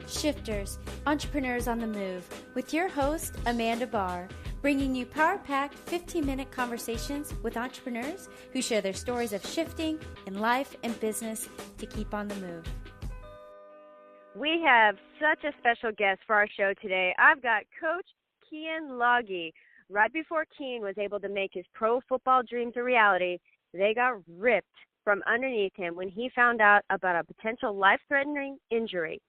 shifters, entrepreneurs on the move, with your host, Amanda Barr, bringing you power-packed 15-minute conversations with entrepreneurs who share their stories of shifting in life and business to keep on the move. We have such a special guest for our show today. I've got Coach Keyen Lage. Right before Keyen was able to make his pro football dreams a reality, they got ripped from underneath him when he found out about a potential life-threatening injury.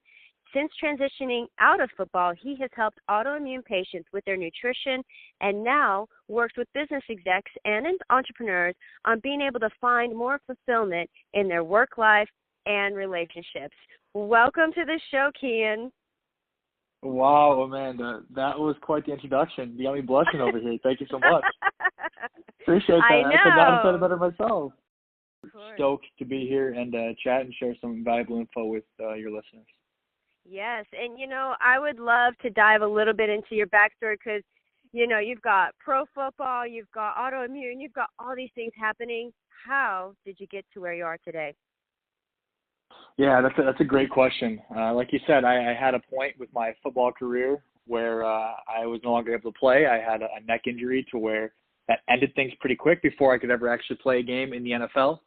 Since transitioning out of football, he has helped autoimmune patients with their nutrition and now works with business execs and entrepreneurs on being able to find more fulfillment in their work life and relationships. Welcome to the show, Keyen. Wow, Amanda, that was quite the introduction. You got me blushing over here. Thank you so much. Appreciate that. I know. I could not have said it better myself. Stoked to be here and chat and share some valuable info with your listeners. Yes, and I would love to dive a little bit into your backstory because, you've got pro football, you've got autoimmune, you've got all these things happening. How did you get to where you are today? Yeah, that's a great question. Like you said, I had a point with my football career where I was no longer able to play. I had a neck injury to where that ended things pretty quick before I could ever actually play a game in the NFL.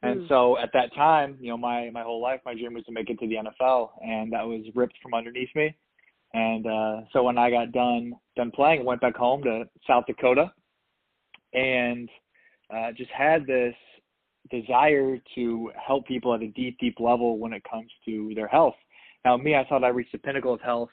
And so at that time, my whole life, my dream was to make it to the NFL, and that was ripped from underneath me. And so when I got done playing, I went back home to South Dakota and just had this desire to help people at a deep, deep level when it comes to their health. Now, me, I thought I reached the pinnacle of health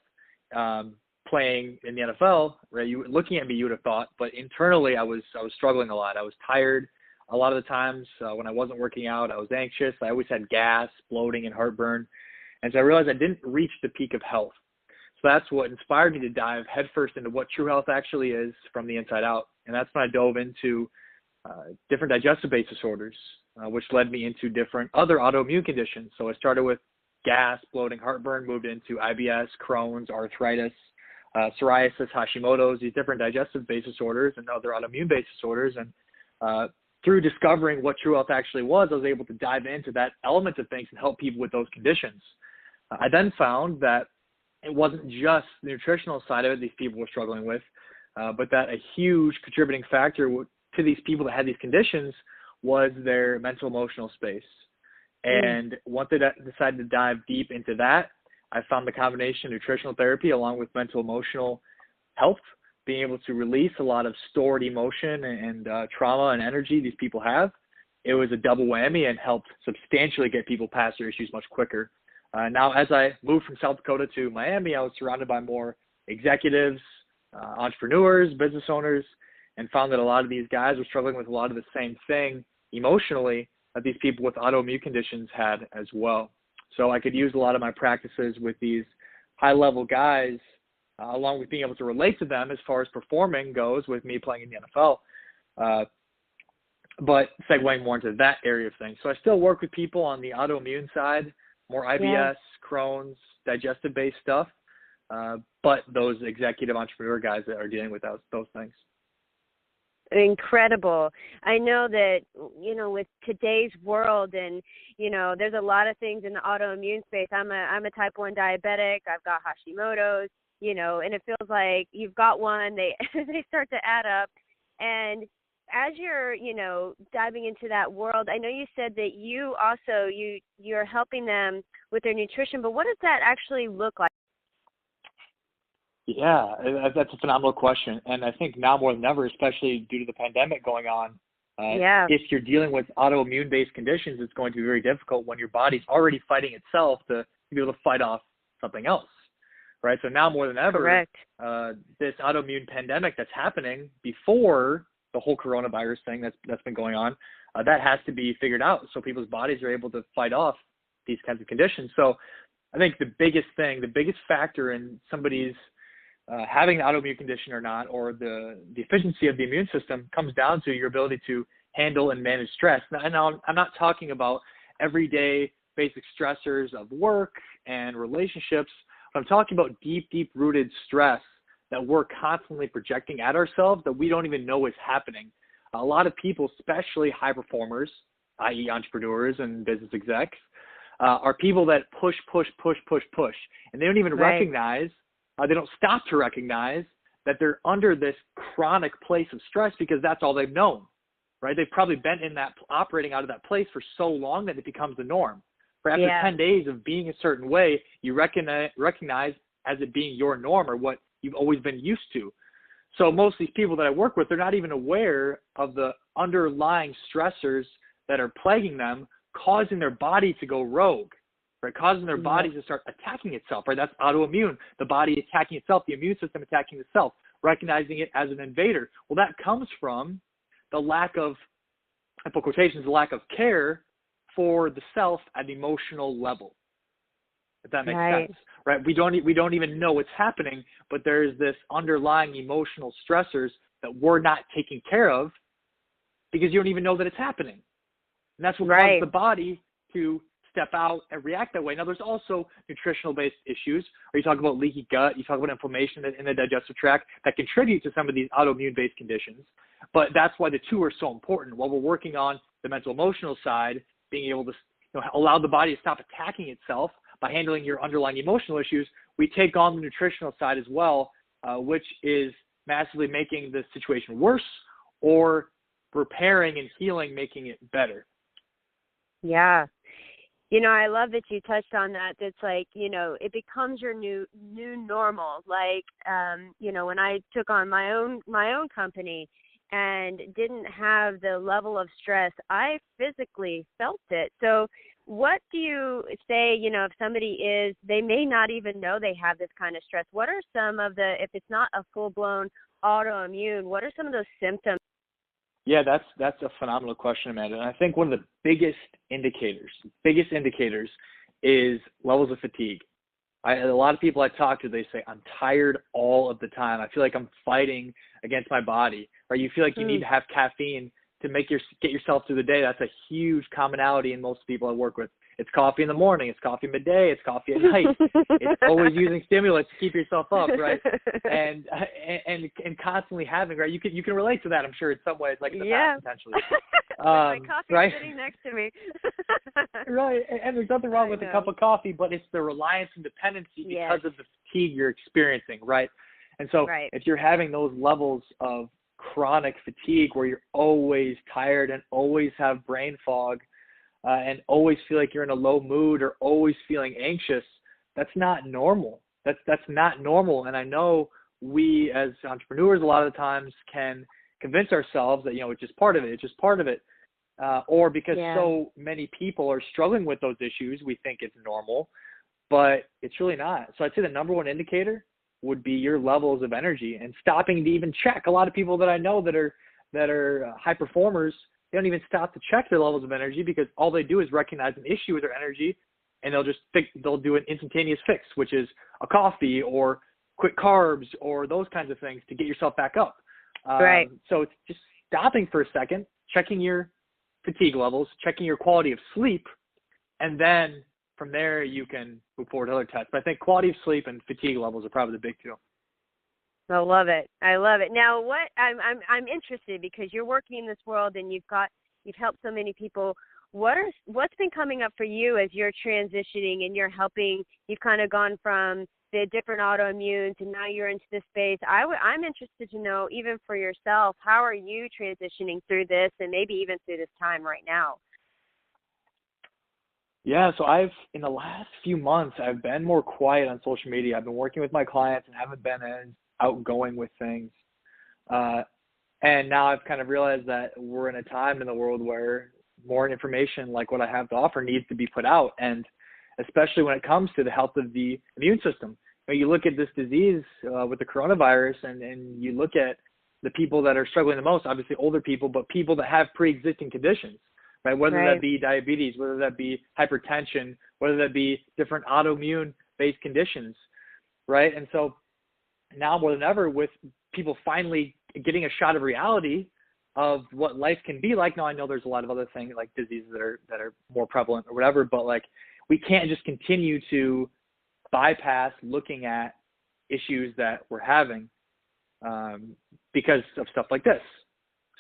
playing in the NFL. Right? Looking at me, you would have thought, but internally, I was struggling a lot. I was tired. A lot of the times when I wasn't working out, I was anxious. I always had gas, bloating, and heartburn. And so I realized I didn't reach the peak of health. So that's what inspired me to dive headfirst into what true health actually is from the inside out. And that's when I dove into different digestive-based disorders, which led me into different other autoimmune conditions. So I started with gas, bloating, heartburn, moved into IBS, Crohn's, arthritis, psoriasis, Hashimoto's, these different digestive-based disorders and other autoimmune-based disorders. And through discovering what true health actually was, I was able to dive into that element of things and help people with those conditions. I then found that it wasn't just the nutritional side of it these people were struggling with, but that a huge contributing factor to these people that had these conditions was their mental emotional space. And once I decided to dive deep into that, I found the combination of nutritional therapy along with mental emotional health, being able to release a lot of stored emotion and trauma and energy these people have. It was a double whammy and helped substantially get people past their issues much quicker. Now, as I moved from South Dakota to Miami, I was surrounded by more executives, entrepreneurs, business owners, and found that a lot of these guys were struggling with a lot of the same thing emotionally that these people with autoimmune conditions had as well. So I could use a lot of my practices with these high-level guys along with being able to relate to them as far as performing goes with me playing in the NFL, but segueing more into that area of things. So I still work with people on the autoimmune side, more IBS, Crohn's, digestive-based stuff, but those executive entrepreneur guys that are dealing with those things. Incredible. I know that, with today's world and, there's a lot of things in the autoimmune space. I'm a type 1 diabetic. I've got Hashimoto's. And it feels like you've got one, they start to add up. And as you're, diving into that world, I know you said that you also, you're helping them with their nutrition, but what does that actually look like? Yeah, that's a phenomenal question. And I think now more than ever, especially due to the pandemic going on, if you're dealing with autoimmune-based conditions, it's going to be very difficult when your body's already fighting itself to be able to fight off something else. Right. So now more than ever, this autoimmune pandemic that's happening before the whole coronavirus thing that's been going on, that has to be figured out so people's bodies are able to fight off these kinds of conditions. So I think the biggest factor in somebody's having an autoimmune condition or not, or the efficiency of the immune system comes down to your ability to handle and manage stress. Now I'm not talking about everyday basic stressors of work and relationships. I'm talking about deep, deep-rooted stress that we're constantly projecting at ourselves that we don't even know is happening. A lot of people, especially high performers, i.e. entrepreneurs and business execs, are people that push, and they don't even recognize, they don't stop to recognize that they're under this chronic place of stress because that's all they've known, right? They've probably been in that, operating out of that place for so long that it becomes the norm. For after 10 days of being a certain way, you recognize as it being your norm or what you've always been used to. So most of these people that I work with, they're not even aware of the underlying stressors that are plaguing them, causing their body to go rogue, right? Causing their body to start attacking itself, right? That's autoimmune, the body attacking itself, the immune system attacking itself, recognizing it as an invader. Well, that comes from the lack of, in quotations, the lack of care for the self at the emotional level, if that makes sense, right? We don't even know what's happening, but there's this underlying emotional stressors that we're not taking care of because you don't even know that it's happening. And that's what causes the body to step out and react that way. Now, there's also nutritional-based issues, or you talk about leaky gut, you talk about inflammation in the digestive tract that contribute to some of these autoimmune-based conditions. But that's why the two are so important. While we're working on the mental-emotional side, being able to allow the body to stop attacking itself by handling your underlying emotional issues, we take on the nutritional side as well, which is massively making the situation worse or repairing and healing, making it better. Yeah. I love that you touched on that. It's like, it becomes your new normal. Like, when I took on my own company and didn't have the level of stress, I physically felt it. So what do you say, if somebody they may not even know they have this kind of stress, what are some of if it's not a full-blown autoimmune, what are some of those symptoms? Yeah, that's a phenomenal question, Amanda. And I think one of the biggest indicators is levels of fatigue. A lot of people I talk to, they say, I'm tired all of the time. I feel like I'm fighting against my body. Or you feel like you need to have caffeine to get yourself through the day. That's a huge commonality in most people I work with. It's coffee in the morning, it's coffee midday, it's coffee at night. It's always using stimulants to keep yourself up, right? And constantly having, right? You can relate to that, I'm sure, in some ways, like in the past, potentially. My coffee sitting next to me. Right, and there's nothing wrong with a cup of coffee, but it's the reliance and dependency because of the fatigue you're experiencing, right? And so if you're having those levels of chronic fatigue where you're always tired and always have brain fog, and always feel like you're in a low mood or always feeling anxious, that's not normal. That's not normal. And I know we as entrepreneurs a lot of the times can convince ourselves that, it's just part of it. Or because so many people are struggling with those issues, we think it's normal, but it's really not. So I'd say the number one indicator would be your levels of energy and stopping to even check. A lot of people that I know that are high performers, they don't even stop to check their levels of energy because all they do is recognize an issue with their energy, and they'll do an instantaneous fix, which is a coffee or quick carbs or those kinds of things to get yourself back up. So it's just stopping for a second, checking your fatigue levels, checking your quality of sleep, and then from there you can move forward to other tests. But I think quality of sleep and fatigue levels are probably the big two. I love it. Now, what I'm interested because you're working in this world and you've helped so many people. What's been coming up for you as you're transitioning and you're helping? You've kind of gone from the different autoimmunes and now you're into this space. I'm interested to know, even for yourself, how are you transitioning through this and maybe even through this time right now? Yeah, so in the last few months, I've been more quiet on social media. I've been working with my clients and haven't been as outgoing with things. And now I've kind of realized that we're in a time in the world where more information like what I have to offer needs to be put out. And especially when it comes to the health of the immune system. You look at this disease with the coronavirus and you look at the people that are struggling the most, obviously older people, but people that have pre-existing conditions, right? Whether that be diabetes, whether that be hypertension, whether that be different autoimmune-based conditions, right? And so now more than ever, with people finally getting a shot of reality of what life can be like. Now I know there's a lot of other things like diseases that are more prevalent or whatever, but like we can't just continue to bypass looking at issues that we're having because of stuff like this.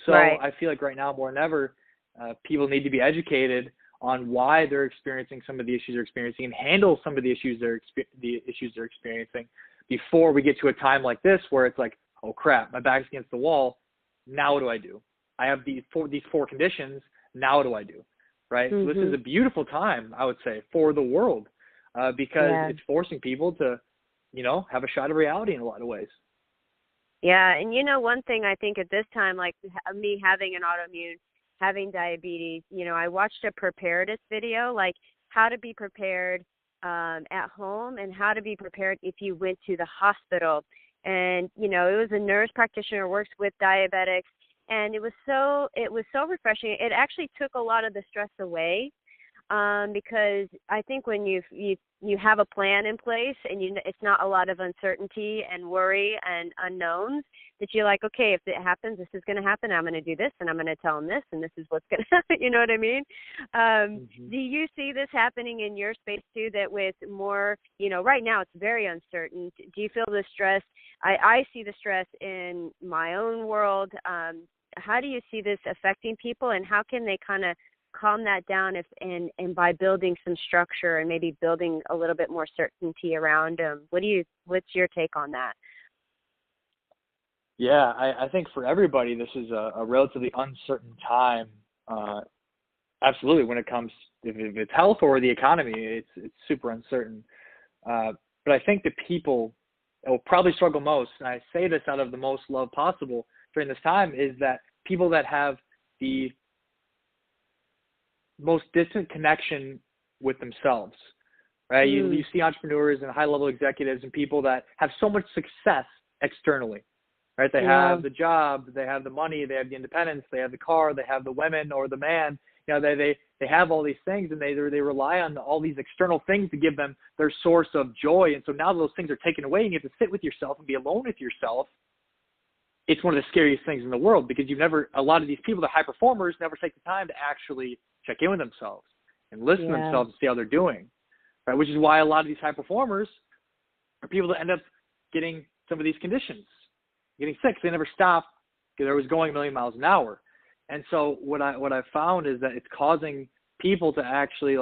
So I feel like right now more than ever, people need to be educated on why they're experiencing some of the issues they're experiencing and handle some of the issues they're experiencing before we get to a time like this where it's like, oh crap, my back's against the wall. Now what do I do? I have these four conditions. Now what do I do? Right? So this is a beautiful time, I would say, for the world because it's forcing people to, have a shot of reality in a lot of ways. Yeah, and one thing I think at this time, like me having an autoimmune, having diabetes, I watched a preparedness video, like how to be prepared at home and how to be prepared if you went to the hospital. And, it was a nurse practitioner who works with diabetics, and it was so refreshing. It actually took a lot of the stress away because I think when you have a plan in place and it's not a lot of uncertainty and worry and unknowns, that you're like, okay, if it happens, this is going to happen. I'm going to do this, and I'm going to tell them this, and this is what's going to happen. You know what I mean? Do you see this happening in your space too? That with more, right now it's very uncertain. Do you feel the stress? I see the stress in my own world. How do you see this affecting people, and how can they kind of calm that down and by building some structure and maybe building a little bit more certainty around them? What's your take on that? Yeah, I think for everybody, this is a relatively uncertain time. Absolutely, when it comes, if it's health or the economy, it's super uncertain. But I think the people that will probably struggle most, and I say this out of the most love possible during this time, is that people that have the most distant connection with themselves, right? You see entrepreneurs and high-level executives and people that have so much success externally, right? They have the job, they have the money, they have the independence, they have the car, they have the women or the man. They have all these things, and they rely on all these external things to give them their source of joy. And so now those things are taken away, and you have to sit with yourself and be alone with yourself. It's one of the scariest things in the world because a lot of these people, the high performers, never take the time to actually check in with themselves and listen to themselves and see how they're doing, right? Which is why a lot of these high performers are people that end up getting some of these conditions, getting sick. They never stop because they're always going a million miles an hour. And so what I found is that it's causing people to actually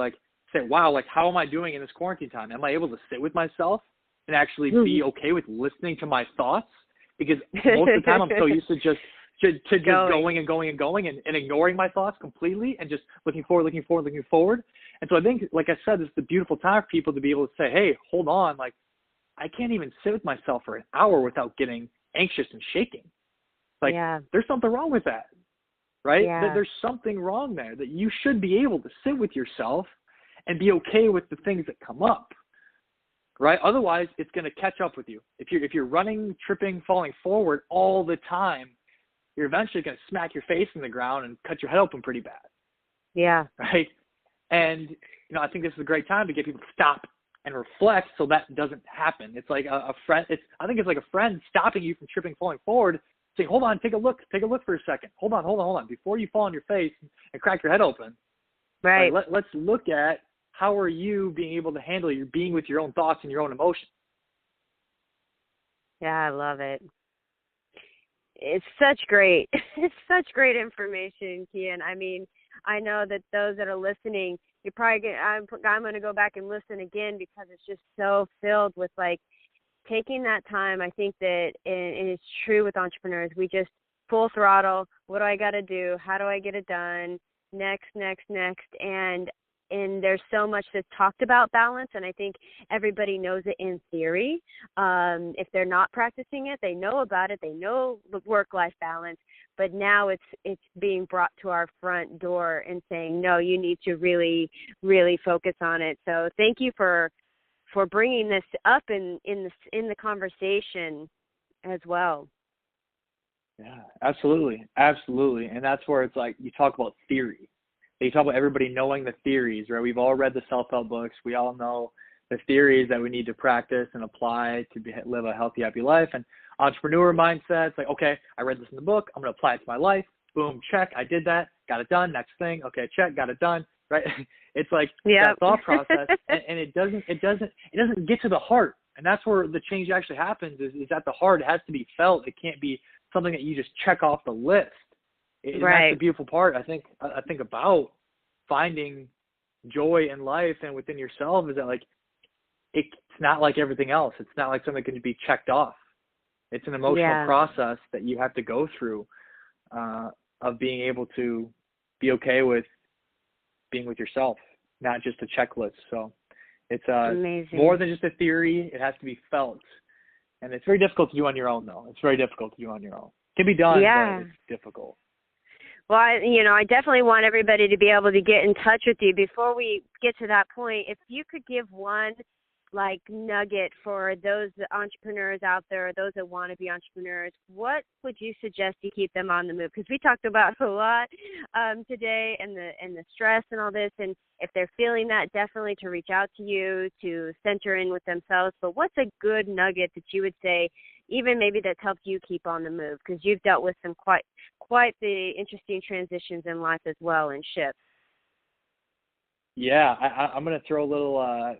say, wow, how am I doing in this quarantine time? Am I able to sit with myself and actually be okay with listening to my thoughts? Because most of the time I'm so used to just going and going and going and ignoring my thoughts completely and just looking forward. And so I think, like I said, this is the beautiful time for people to be able to say, hey, hold on, I can't even sit with myself for an hour without getting anxious and shaking. There's something wrong with that, right? Yeah. There's something wrong there, that you should be able to sit with yourself and be okay with the things that come up. Right? Otherwise, it's going to catch up with you. If you're running, tripping, falling forward all the time, you're eventually going to smack your face in the ground and cut your head open pretty bad. Yeah. Right? And, I think this is a great time to get people to stop and reflect so that doesn't happen. It's like a friend. I think it's like a friend stopping you from tripping, falling forward, saying, hold on, take a look for a second. Hold on. Before you fall on your face and crack your head open. Right. Let's look at, how are you being able to handle your being with your own thoughts and your own emotions? Yeah, I love it. It's such great information, Keyen. I mean, I know that those that are listening, you're probably I'm going to go back and listen again because it's just so filled with taking that time. I think that, and it's true with entrepreneurs, we just full throttle. What do I got to do? How do I get it done? Next. And there's so much that's talked about balance, and I think everybody knows it in theory. If they're not practicing it, they know about it. They know the work-life balance, but now it's being brought to our front door and saying, no, you need to really, really focus on it. So thank you for bringing this up in the conversation as well. Yeah, absolutely, and that's where it's you talk about theory. You talk about everybody knowing the theories, right? We've all read the self-help books. We all know the theories that we need to practice and apply to live a healthy, happy life. And entrepreneur mindset, it's okay, I read this in the book. I'm going to apply it to my life. Boom, check. I did that. Got it done. Next thing. Okay, check. Got it done. Right? It's that thought process, and it doesn't get to the heart. And that's where the change actually happens. Is at the heart. It has to be felt. It can't be something that you just check off the list. Right. That's the beautiful part, I think about finding joy in life and within yourself is that, like, it's not like everything else. It's not like something that can be checked off. It's an emotional process that you have to go through of being able to be okay with being with yourself, not just a checklist. So it's more than just a theory. It has to be felt. And it's very difficult to do on your own, though. It's very difficult to do on your own. It can be done, but it's difficult. Well, I definitely want everybody to be able to get in touch with you. Before we get to that point, if you could give one, like, nugget for those entrepreneurs out there, those that want to be entrepreneurs, what would you suggest to keep them on the move? Because we talked about a lot today, and the stress and all this, and if they're feeling that, definitely to reach out to you, to center in with themselves. But what's a good nugget that you would say, even maybe that's helped you keep on the move? Because you've dealt with some quite the interesting transitions in life as well, and shifts. Yeah, I'm going to throw a little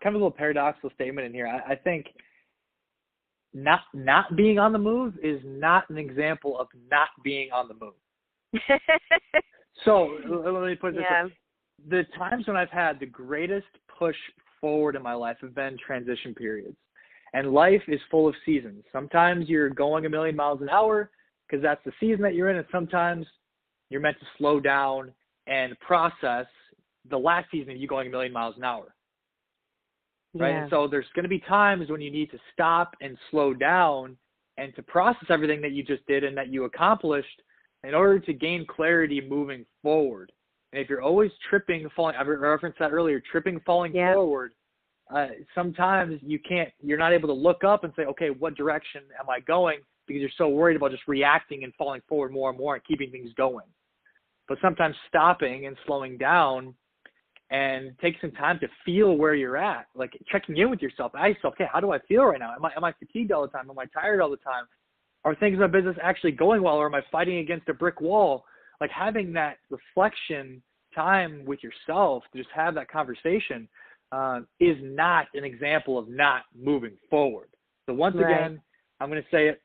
kind of a little paradoxical statement in here. I think not being on the move is not an example of not being on the move. So let me put it this way. The times when I've had the greatest push forward in my life have been transition periods. And life is full of seasons. Sometimes you're going 1,000,000 miles an hour because that's the season that you're in, and sometimes you're meant to slow down and process the last season of you going 1,000,000 miles an hour. Right? And so there's going to be times when you need to stop and slow down and to process everything that you just did and that you accomplished in order to gain clarity moving forward. And if you're always tripping, falling, I referenced that earlier, tripping, falling forward, sometimes you're not able to look up and say, okay, what direction am I going? Because you're so worried about just reacting and falling forward more and more and keeping things going. But sometimes stopping and slowing down and take some time to feel where you're at, like checking in with yourself. Ask yourself, okay, how do I feel right now? Am I fatigued all the time? Am I tired all the time? Are things in my business actually going well, or am I fighting against a brick wall? Like, having that reflection time with yourself to just have that conversation is not an example of not moving forward. So once again, I'm going to say it,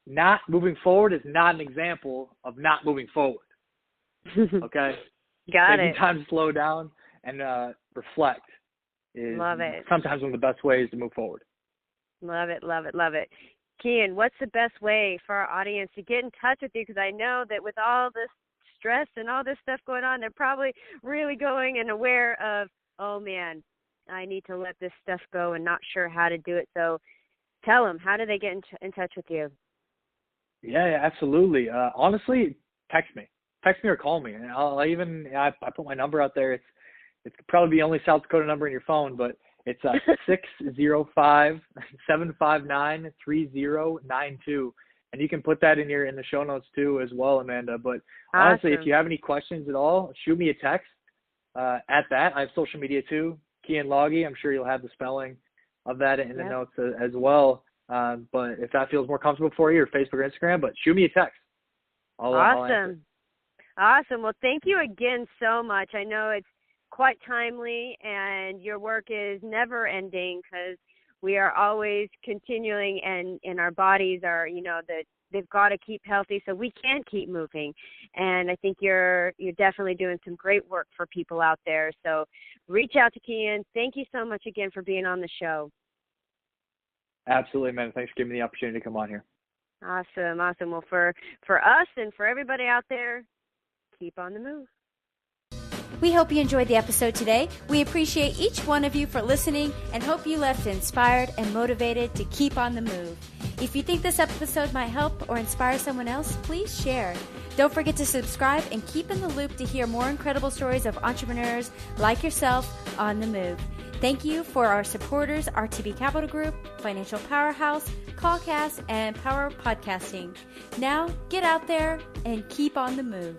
not moving forward is not an example of not moving forward. Okay? Got Taking it. time to slow down and reflect is sometimes one of the best ways to move forward. Love it, love it, love it. Keyen, what's the best way for our audience to get in touch with you? Because I know that with all this stress and all this stuff going on, they're probably really going and aware of, oh, man, I need to let this stuff go and not sure how to do it. So tell them, how do they get in touch with you? Yeah, absolutely. Honestly, text me or call me. And I put my number out there. It's probably the only South Dakota number in your phone, but it's 605-759-3092. And you can put that in the show notes too as well, Amanda. But honestly, if you have any questions at all, shoot me a text. At that, I have social media too, Keyen Lage. I'm sure you'll have the spelling of that in the notes as well. But if that feels more comfortable for you, or Facebook or Instagram, but shoot me a text. Awesome. Well, thank you again so much. I know it's quite timely, and your work is never ending, because we are always continuing, and our bodies are, they've got to keep healthy so we can keep moving. And I think you're definitely doing some great work for people out there. So reach out to Keyen. Thank you so much again for being on the show. Absolutely, man. Thanks for giving me the opportunity to come on here. Awesome. Well, for us and for everybody out there, keep on the move. We hope you enjoyed the episode today. We appreciate each one of you for listening and hope you left inspired and motivated to keep on the move. If you think this episode might help or inspire someone else, please share. Don't forget to subscribe and keep in the loop to hear more incredible stories of entrepreneurs like yourself on the move. Thank you for our supporters, RTB Capital Group, Financial Powerhouse, Callcast, and Power Podcasting. Now, get out there and keep on the move.